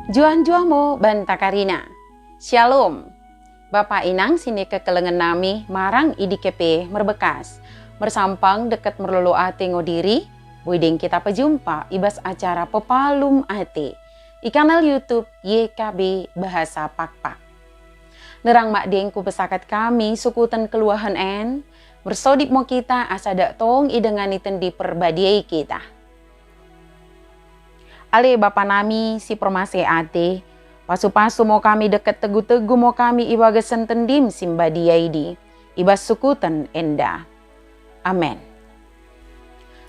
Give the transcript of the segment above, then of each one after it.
Juan-juan mo banta karina. Shalom. Bapak inang sini kekelengan nami marang idikepe merbekas. Mersampang deket merlulu ate ngodiri. Widing kita pejumpa ibas acara pepalum ate. Di kanal YouTube YKB Bahasa Pakpak. Nerang mak dengku pesakat kami sukutan keluahan en. Bersodip mo kita asadak tong idengani tendi perbadiai kita. Ale bapa nami si permase ate, pasu-pasu mo kami deket tegu-tegu mo kami iwagasan tendim simbadiai di, ibas sukutan enda. Amen.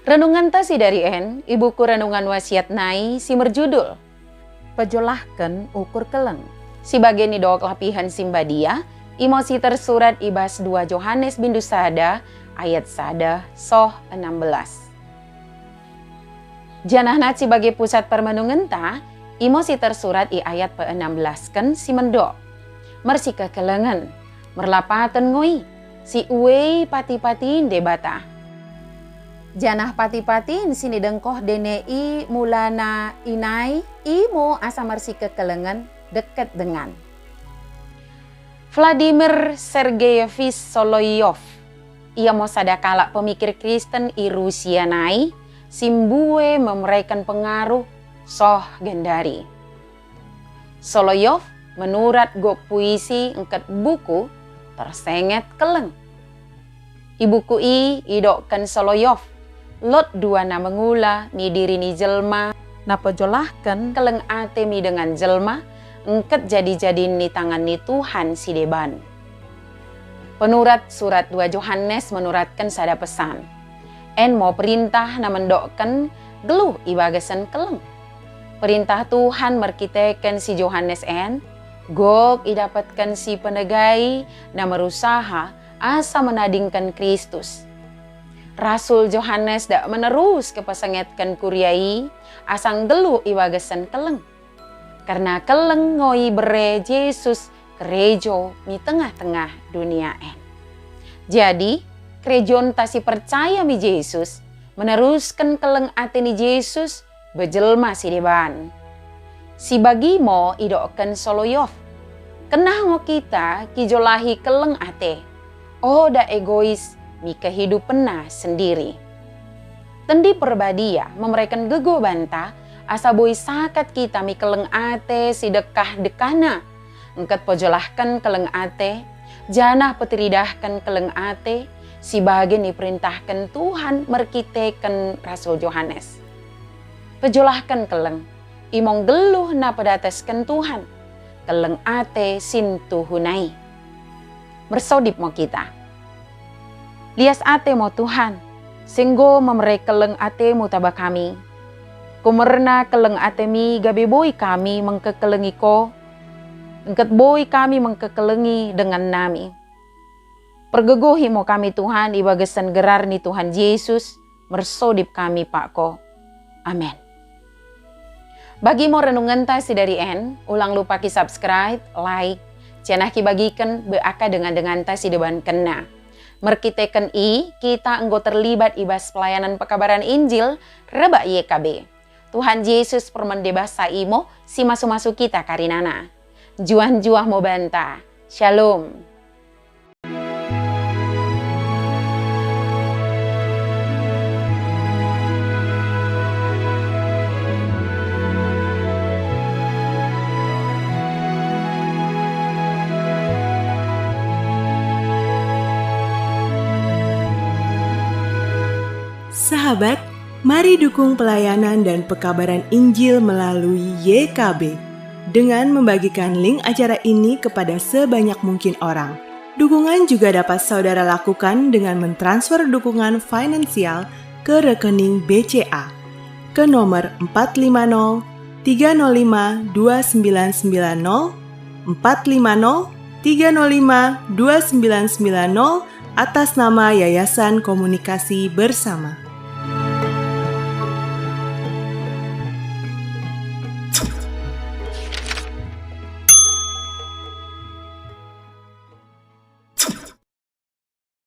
Renungan tasi dari ibuku renungan wasiat nai si merjudul, pejolahkan ukur keleng. Si bagian ni doak lapihan simbadia, emosi tersurat ibas 2 Yohanes bindu sada, ayat sada, soh 16. Janah naci sebagai pusat permenungan ta, emosi tersurat i ayat pe-16 kan si mendok. Mersi kekelengan, merlapatan ngoi, si uwei pati-patiin debata. Janah pati-patiin sini dengkoh denei mulana inai, imo asa mersi kekelengan dekat dengan. Vladimir Sergeyevich Solovyov, ia mau sadakala pemikir Kristen i Rusia nai, simbue memeraikan pengaruh soh gendari. Solovyov menurat go puisi engket buku tersenget keleng. Ibuku idokkan Solovyov, lot 2 na mengula ni diri ni jelma, na pejolahkan keleng ate mi dengan jelma, engket jadi-jadi ni tangan ni Tuhan si deban. Penurat surat 2 Yohanes menuratkan sada pesan. En mau perintah na mendokkan geluh ibagasan keleng. Perintah Tuhan merkitekan si Yohanes gok idapatkan si penegai na merusaha asa menadingkan Kristus. Rasul Yohanes dak menerus kepasangetkan kuryai asang geluh ibagasan keleng. Karena keleng ngoi bere Yesus kerejo mi tengah-tengah dunia Jadi, kerejon tasi percaya mi Yesus, meneruskan keleng ate ni Yesus, bejelma si deban. Si bagimo idokkan Solovyov, kenah ngo kita kijolahi keleng ate, oh da egois mi kehidupan na sendiri. Tendi perbadia memeraikan gego banta, asa boi sakat kita mi keleng ate si dekah dekana, engket pojolahkan keleng ate, janah petiridahkan keleng ate, si bagian diperintahkan Tuhan merkitekan Rasul Yohanes. Pejolahkan keleng, imong geluh na pedateskan Tuhan, keleng ate sintu hunai. Bersodip mo kita. Lias ate mo Tuhan, singgo memerek keleng ate mo taba kami. Kumerna keleng ate mi gabe boy kami mengkekelengi ko, engket boy kami mengkekelengi dengan nami. Pergegohi mo kami Tuhan, ibagasan gerar ni Tuhan Yesus, mersodip kami Pak ko. Amin. Bagi mo renungan ta si dari ulang lupa ki subscribe, like, cenah ki bagikan beaka dengan ta si deban kena. Merkitekan kita enggo terlibat ibas pelayanan pekabaran Injil, reba YKB. Tuhan Yesus permendebasa imo, si masu-masu kita karinana. Juan-juah mo banta. Shalom. Sahabat, mari dukung pelayanan dan pekabaran Injil melalui YKB dengan membagikan link acara ini kepada sebanyak mungkin orang. Dukungan juga dapat saudara lakukan dengan mentransfer dukungan finansial ke rekening BCA ke nomor 450 305 2990 450 305 2990 atas nama Yayasan Komunikasi Bersama.